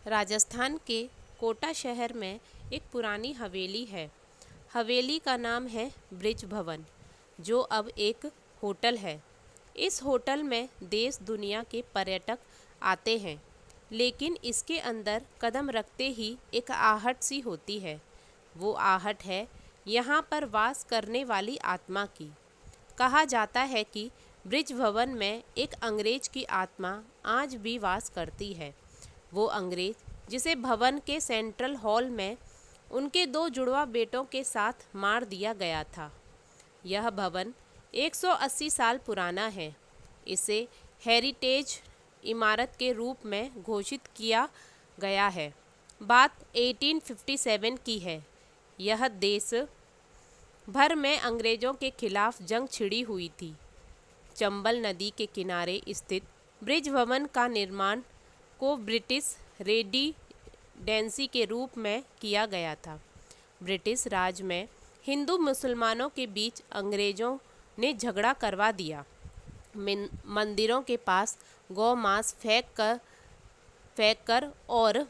राजस्थान के कोटा शहर में एक पुरानी हवेली है। हवेली का नाम है ब्रिज भवन, जो अब एक होटल है। इस होटल में देश दुनिया के पर्यटक आते हैं, लेकिन इसके अंदर कदम रखते ही एक आहट सी होती है। वो आहट है यहाँ पर वास करने वाली आत्मा की। कहा जाता है कि ब्रिज भवन में एक अंग्रेज की आत्मा आज भी वास करती है। वो अंग्रेज जिसे भवन के सेंट्रल हॉल में उनके दो जुड़वा बेटों के साथ मार दिया गया था। यह भवन 180 साल पुराना है। इसे हेरिटेज इमारत के रूप में घोषित किया गया है। बात 1857 की है। यह देश भर में अंग्रेज़ों के खिलाफ जंग छिड़ी हुई थी। चंबल नदी के किनारे स्थित ब्रिज भवन का निर्माण को ब्रिटिश रेजिडेंसी के रूप में किया गया था। ब्रिटिश राज में हिंदू मुसलमानों के बीच अंग्रेज़ों ने झगड़ा करवा दिया। मंदिरों के पास गौ मांस फेंक कर और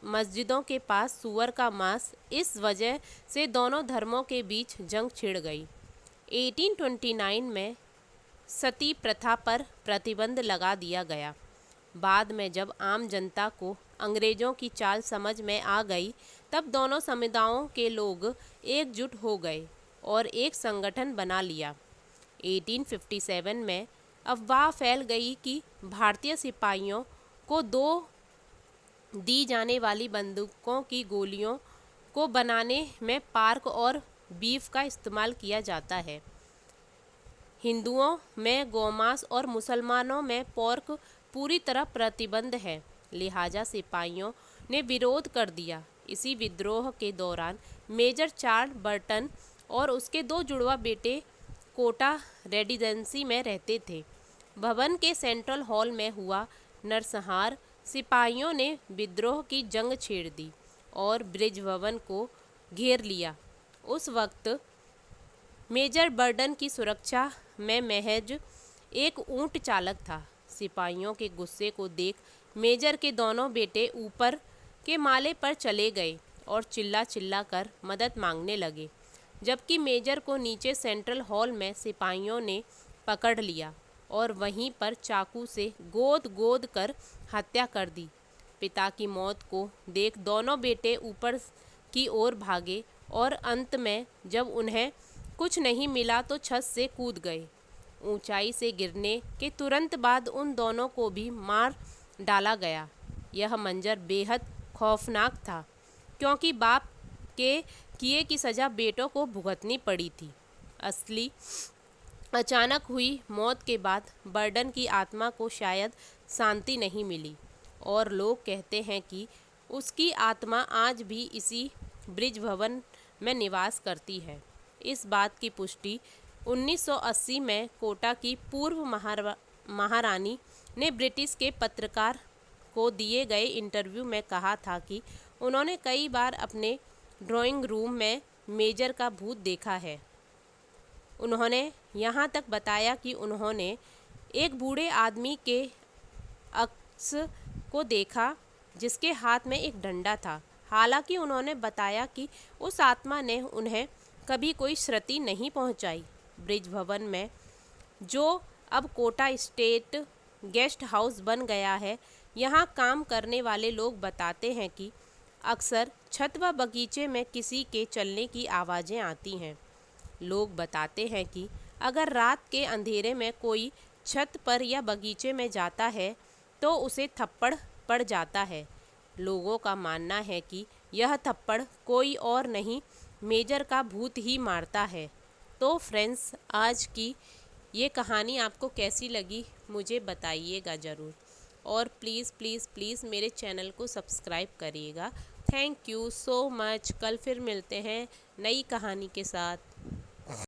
मस्जिदों के पास सूअर का मांस, इस वजह से दोनों धर्मों के बीच जंग छिड़ गई। 1829 में सती प्रथा पर प्रतिबंध लगा दिया गया। बाद में जब आम जनता को अंग्रेज़ों की चाल समझ में आ गई, तब दोनों समुदायों के लोग एकजुट हो गए और एक संगठन बना लिया। 1857 में अफवाह फैल गई कि भारतीय सिपाहियों को दी जाने वाली बंदूकों की गोलियों को बनाने में पार्क और बीफ का इस्तेमाल किया जाता है। हिंदुओं में गौमांस और मुसलमानों में पोर्क पूरी तरह प्रतिबंध है, लिहाजा सिपाहियों ने विरोध कर दिया। इसी विद्रोह के दौरान मेजर चार्ल्स बर्टन और उसके दो जुड़वा बेटे कोटा रेजिडेंसी में रहते थे। भवन के सेंट्रल हॉल में हुआ नरसंहार। सिपाहियों ने विद्रोह की जंग छेड़ दी और ब्रिज भवन को घेर लिया। उस वक्त मेजर बर्टन की सुरक्षा में महज एक ऊंट चालक था। सिपाहियों के गुस्से को देख मेजर के दोनों बेटे ऊपर के माले पर चले गए और चिल्ला कर मदद मांगने लगे, जबकि मेजर को नीचे सेंट्रल हॉल में सिपाहियों ने पकड़ लिया और वहीं पर चाकू से गोद कर हत्या कर दी। पिता की मौत को देख दोनों बेटे ऊपर की ओर भागे और अंत में जब उन्हें कुछ नहीं मिला तो छत से कूद गए। ऊंचाई से गिरने के तुरंत बाद उन दोनों को भी मार डाला गया। यह मंजर बेहद खौफनाक था, क्योंकि बाप के किए की सज़ा बेटों को भुगतनी पड़ी थी। असली अचानक हुई मौत के बाद बर्टन की आत्मा को शायद शांति नहीं मिली और लोग कहते हैं कि उसकी आत्मा आज भी इसी ब्रिज भवन में निवास करती है। इस बात की पुष्टि 1980 में कोटा की पूर्व महारानी ने ब्रिटिश के पत्रकार को दिए गए इंटरव्यू में कहा था कि उन्होंने कई बार अपने ड्राइंग रूम में मेजर का भूत देखा है। उन्होंने यहाँ तक बताया कि उन्होंने एक बूढ़े आदमी के अक्स को देखा जिसके हाथ में एक डंडा था। हालांकि उन्होंने बताया कि उस आत्मा ने उन्हें कभी कोई क्षति नहीं पहुंचाई। ब्रिज भवन में, जो अब कोटा स्टेट गेस्ट हाउस बन गया है, यहाँ काम करने वाले लोग बताते हैं कि अक्सर छत व बगीचे में किसी के चलने की आवाज़ें आती हैं। लोग बताते हैं कि अगर रात के अंधेरे में कोई छत पर या बगीचे में जाता है तो उसे थप्पड़ पड़ जाता है। लोगों का मानना है कि यह थप्पड़ कोई और नहीं, मेजर का भूत ही मारता है। तो फ्रेंड्स, आज की ये कहानी आपको कैसी लगी मुझे बताइएगा ज़रूर, और प्लीज़ प्लीज़ प्लीज़ मेरे चैनल को सब्सक्राइब करिएगा। Thank you so much. कल फिर मिलते हैं नई कहानी के साथ।